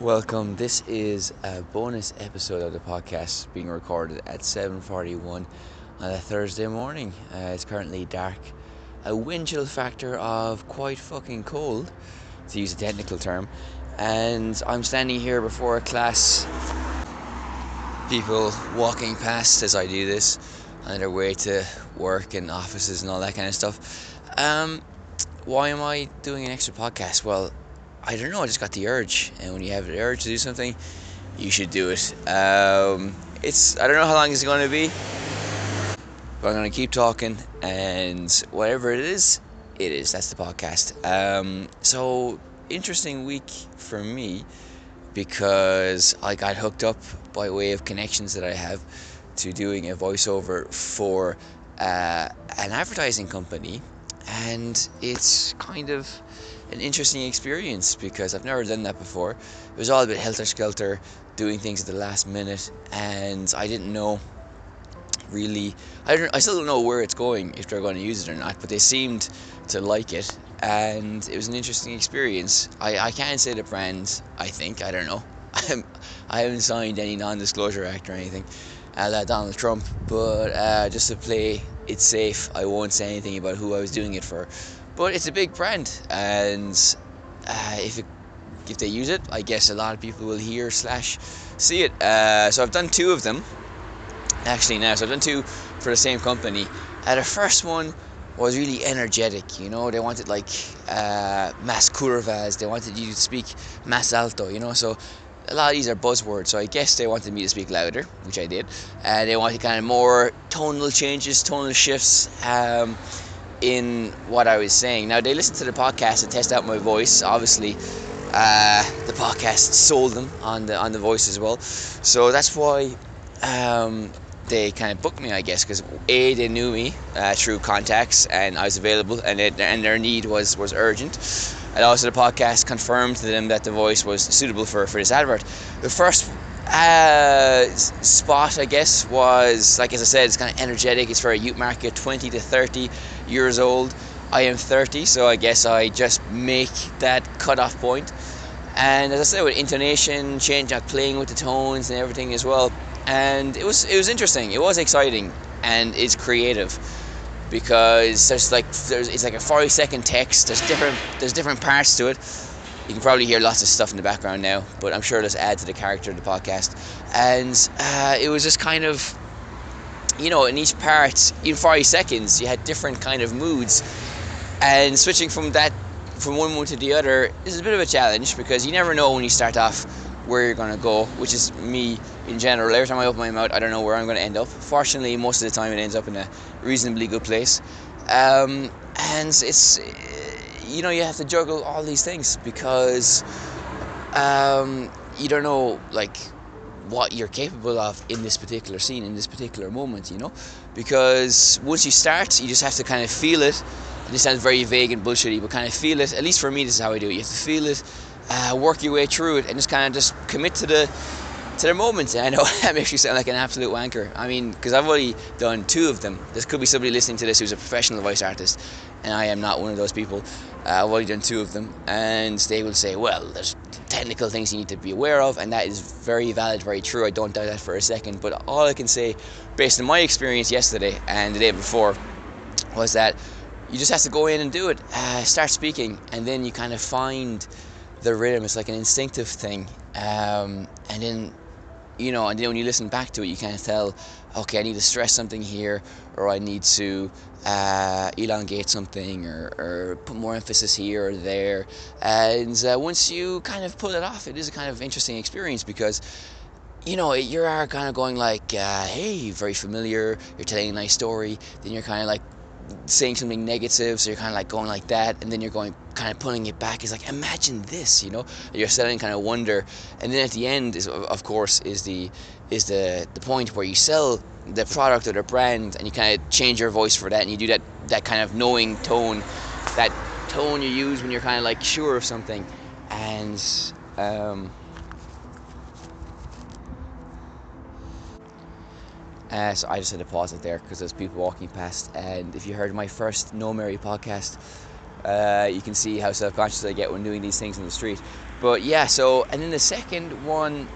Welcome. This is a bonus episode of the podcast being recorded at 7:41 on a Thursday morning. It's currently dark. A wind chill factor of quite fucking cold, to use a technical term. And I'm standing here before a class, people walking past as I do this on their way to work and offices and all that kind of stuff. Why am I doing an extra podcast? Well, I don't know, I just got the urge, and when you have the urge to do something, you should do it. I don't know how long it's going to be, but I'm going to keep talking, and whatever it is, that's the podcast. So, interesting week for me, because I got hooked up by way of connections that I have to doing a voiceover for an advertising company, and it's kind of an interesting experience because I've never done that before. It was all a bit helter-skelter, doing things at the last minute, and I didn't know really. I still don't know where it's going, if they're going to use it or not, but they seemed to like it, and it was an interesting experience. I can't say the brand, I think, I don't know. I haven't signed any non-disclosure act or anything, Donald Trump, but just to play it safe, I won't say anything about who I was doing it for. But it's a big brand, and if they use it, I guess a lot of people will hear / see it. So I've done two of them, actually now. So I've done two for the same company. The first one was really energetic, you know. They wanted like más curvas, they wanted you to speak más alto, you know. So a lot of these are buzzwords, so I guess they wanted me to speak louder, which I did. They wanted kind of more tonal changes, tonal shifts in what I was saying. Now, they listened to the podcast to test out my voice. Obviously, the podcast sold them on the voice as well. So that's why they kind of booked me, I guess, because they knew me through contacts, and I was available, and their need was urgent. And also the podcast confirmed to them that the voice was suitable for this advert. The first spot, I guess, was, like as I said, it's kind of energetic. It's for a youth market, 20 to 30 years old. I am 30, so I guess I just make that cutoff point. And as I said, with intonation change, playing with the tones and everything as well. And it was interesting. It was exciting, and it's creative, because it's like a 40-second text. There's different parts to it. You can probably hear lots of stuff in the background now, but I'm sure it'll add to the character of the podcast. And it was just kind of, you know, in each part, in 40 seconds, you had different kind of moods, and switching from one mood to the other is a bit of a challenge, because you never know when you start off where you're going to go, which is me in general. Every time I open my mouth, I don't know where I'm going to end up. Fortunately, most of the time it ends up in a reasonably good place. And it's, you know, you have to juggle all these things, because you don't know, like, what you're capable of in this particular scene, in this particular moment, you know? Because once you start, you just have to kind of feel it. And this sounds very vague and bullshitty, but kind of feel it. At least for me, this is how I do it. You have to feel it, work your way through it, and just commit to the moment. And I know that makes you sound like an absolute wanker. I mean, because I've only done two of them. There could be somebody listening to this who's a professional voice artist, and I am not one of those people. I've only done two of them, and they will say, well, there's technical things you need to be aware of, and that is very valid, very true. I don't doubt that for a second. But all I can say, based on my experience yesterday and the day before, was that you just have to go in and do it, start speaking, and then you kind of find the rhythm. It's like an instinctive thing, and then, you know, and then when you listen back to it, you kind of tell, okay, I need to stress something here, or I need to elongate something, or put more emphasis here or there. And once you kind of pull it off, it is a kind of interesting experience, because, you know, you are kind of going like, hey, very familiar, you're telling a nice story, then you're kind of like saying something negative, so you're kind of like going like that, and then you're going kind of pulling it back. It's like, imagine this, you know, you're selling kind of wonder, and then at the end is, of course, is the point where you sell the product or the brand, and you kind of change your voice for that, and you do that kind of knowing tone, that tone you use when you're kind of like sure of something. And so I just had to pause it there because there's people walking past. And if you heard my first No Mary podcast, You can see how self-conscious I get when doing these things in the street. But yeah, so, and then the second one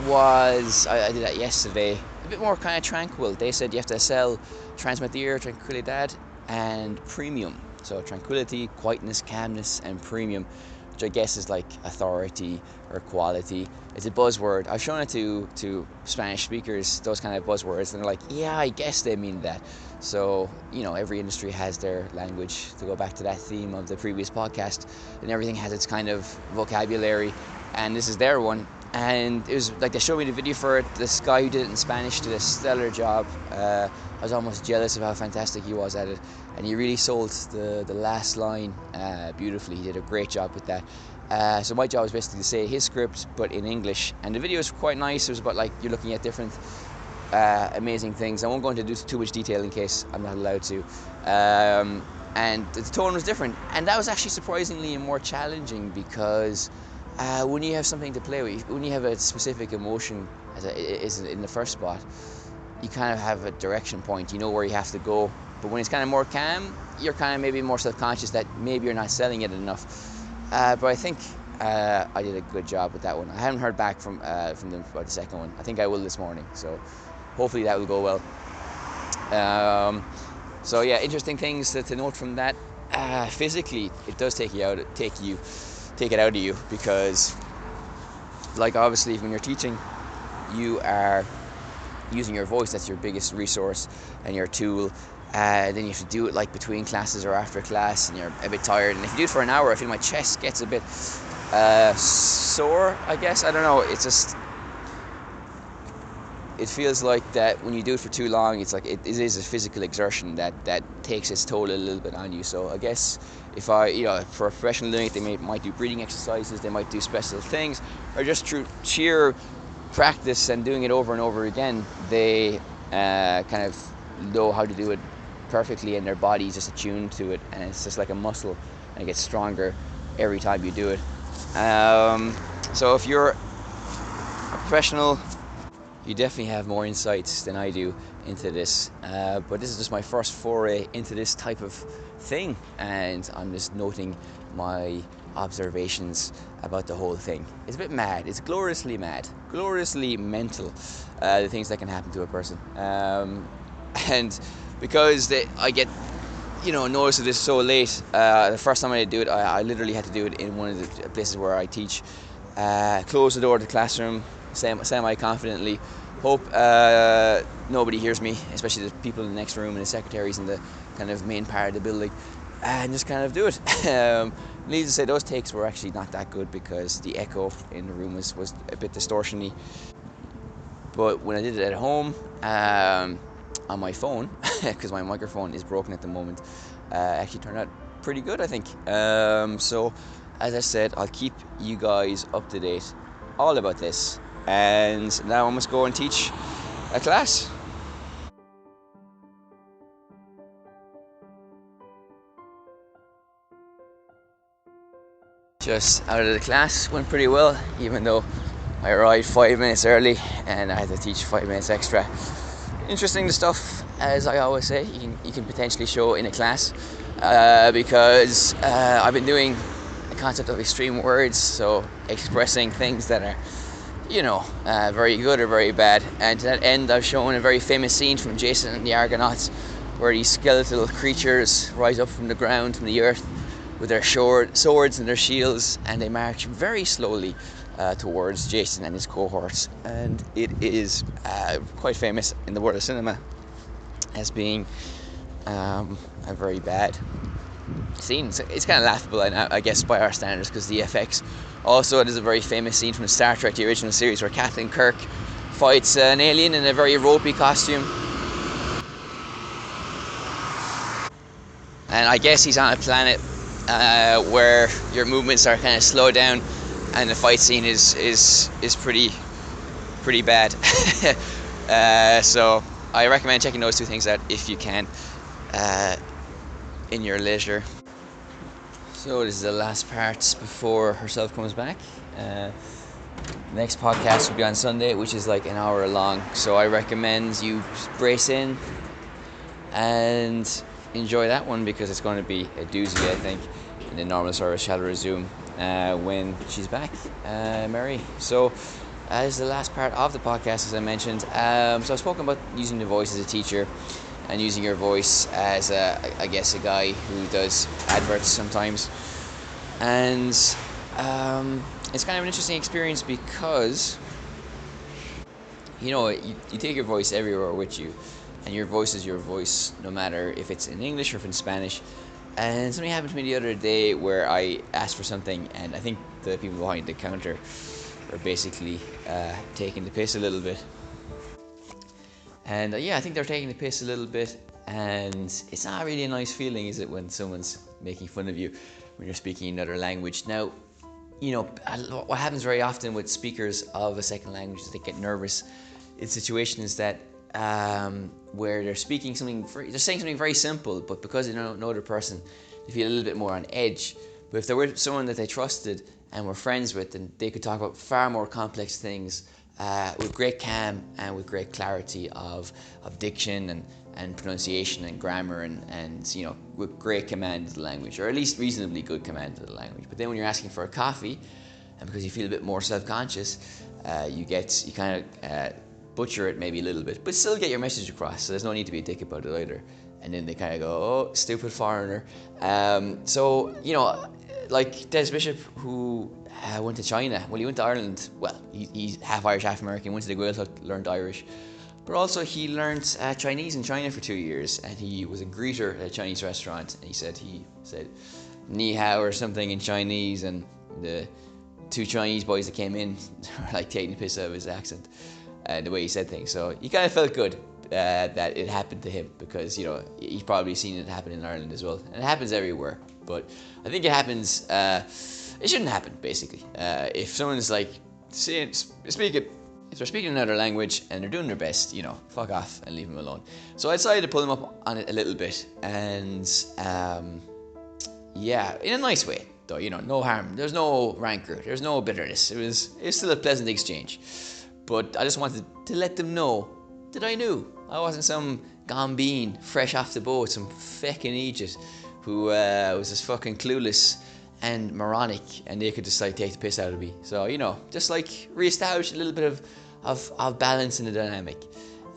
was, I did that yesterday, a bit more kind of tranquil. They said you have to sell transmitir, tranquilidad, and premium. So tranquility, quietness, calmness, and premium, which I guess is like authority or quality. It's a buzzword. I've shown it to Spanish speakers, those kind of buzzwords, and they're like, yeah, I guess they mean that. So, you know, every industry has their language, to go back to that theme of the previous podcast, and everything has its kind of vocabulary, and this is their one. And it was like, they showed me the video for it. This guy who did it in Spanish did a stellar job. I was almost jealous of how fantastic he was at it, and he really sold the last line beautifully. He did a great job with that. So my job was basically to say his script but in English, and the video was quite nice. It was about, like, you're looking at different amazing things. I won't go into too much detail in case I'm not allowed to. And the tone was different, and that was actually surprisingly more challenging, because when you have something to play with, when you have a specific emotion is in the first spot, you kind of have a direction point, you know where you have to go. But when it's kind of more calm, you're kind of maybe more self-conscious that maybe you're not selling it enough. But I think I did a good job with that one. I haven't heard back from them about the second one. I think I will this morning, so hopefully that will go well. So yeah, interesting things to note from that. Physically, it does take it out of you, because, like, obviously when you're teaching, you are using your voice. That's your biggest resource and your tool. Then you have to do it like between classes or after class, and you're a bit tired. And if you do it for an hour, I feel my chest gets a bit sore, I guess. I don't know. It feels like that when you do it for too long, it's like it is a physical exertion that takes its toll a little bit on you. So I guess if for a professional doing it, they might do breathing exercises, they might do special things, or just through sheer practice and doing it over and over again, they kind of know how to do it perfectly, and their body's just attuned to it, and it's just like a muscle, and it gets stronger every time you do it. So if you're a professional, you definitely have more insights than I do into this, but this is just my first foray into this type of thing, and I'm just noting my observations about the whole thing. It's a bit mad. It's gloriously mad, gloriously mental, the things that can happen to a person. And because I get notice of this so late, the first time I did do it, I literally had to do it in one of the places where I teach. Close the door to the classroom semi-confidently, hope nobody hears me, especially the people in the next room and the secretaries in the kind of main part of the building, and just kind of do it. Needless to say, those takes were actually not that good, because the echo in the room was a bit distortiony. But when I did it at home, on my phone, because my microphone is broken at the moment, actually turned out pretty good, I think. So as I said, I'll keep you guys up to date all about this, and now I must go and teach a class. Just out of the class, went pretty well, even though I arrived 5 minutes early and I had to teach 5 minutes extra. Interesting stuff, as I always say, you can potentially show in a class, because I've been doing the concept of extreme words, so expressing things that are very good or very bad. And to that end, I've shown a very famous scene from Jason and the Argonauts, where these skeletal creatures rise up from the ground, from the earth, with their swords and their shields, and they march very slowly towards Jason and his cohorts. And it is quite famous in the world of cinema as being a very bad scene. So it's kind of laughable, I guess, by our standards, because the effects. Also, it is a very famous scene from Star Trek, the original series, where Captain Kirk fights an alien in a very ropey costume. And I guess he's on a planet where your movements are kind of slowed down, and the fight scene is pretty bad. So I recommend checking those two things out if you can, in your leisure. So this is the last part before herself comes back. The next podcast will be on Sunday, which is like an hour long. So I recommend you brace in and enjoy that one because it's going to be a doozy, I think. And the normal service shall resume when she's back, Mary. So, this is the last part of the podcast, as I mentioned. So I've spoken about using the voice as a teacher and using your voice as, a guy who does adverts sometimes. And it's kind of an interesting experience because, you take your voice everywhere with you. And your voice is your voice, no matter if it's in English or if it's Spanish. And something happened to me the other day where I asked for something, and I think the people behind the counter were basically taking the piss a little bit. And I think they're taking the piss a little bit, and it's not really a nice feeling, is it, when someone's making fun of you when you're speaking another language. Now, what happens very often with speakers of a second language is they get nervous in situations that where they're saying something very simple, but because they don't know the person, they feel a little bit more on edge. But if they were someone that they trusted and were friends with, then they could talk about far more complex things with great calm and with great clarity of diction and pronunciation and grammar and with great command of the language, or at least reasonably good command of the language. But then when you're asking for a coffee, and because you feel a bit more self-conscious, you kind of butcher it maybe a little bit, but still get your message across. So there's no need to be a dick about it either. And then they kind of go, "Oh, stupid foreigner." Like Des Bishop, who went to China. Well, he went to Ireland. Well, he's half Irish, half American. Went to the Gaeltacht, learned Irish, but also he learned Chinese in China for 2 years. And he was a greeter at a Chinese restaurant. And he said "ni hao" or something in Chinese, and the two Chinese boys that came in were like taking the piss out of his accent. The way he said things, so he kind of felt good that it happened to him, because he's probably seen it happen in Ireland as well, and it happens everywhere. But I think it happens. It shouldn't happen, basically. If someone's like if they're speaking another language and they're doing their best, fuck off and leave them alone. So I decided to pull them up on it a little bit, and in a nice way, though. No harm. There's no rancor. There's no bitterness. It was still a pleasant exchange. But I just wanted to let them know that I knew. I wasn't some gombeen fresh off the boat, some feckin' Egypt who was just fucking clueless and moronic, and they could just take the piss out of me. So, just reestablish a little bit of balance in the dynamic.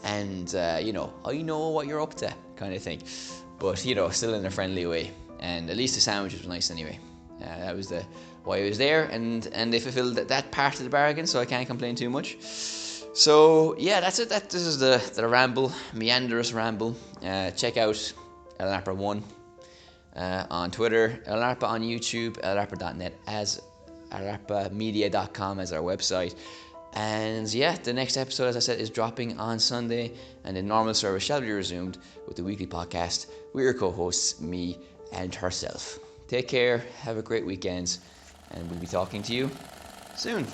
And, I know what you're up to, kind of thing. But, still in a friendly way. And at least the sandwiches were nice anyway. That was why I was there, and they fulfilled that part of the bargain, so I can't complain too much. So that's it. This is the ramble, meanderous ramble. Check out El Narpa 1 on Twitter, El Narpa on YouTube, elnarpa.net, as elnarpamedia.com as our website. And the next episode, as I said, is dropping on Sunday, and the normal service shall be resumed with the weekly podcast with your co-hosts, me and herself. Take care, have a great weekend, and we'll be talking to you soon.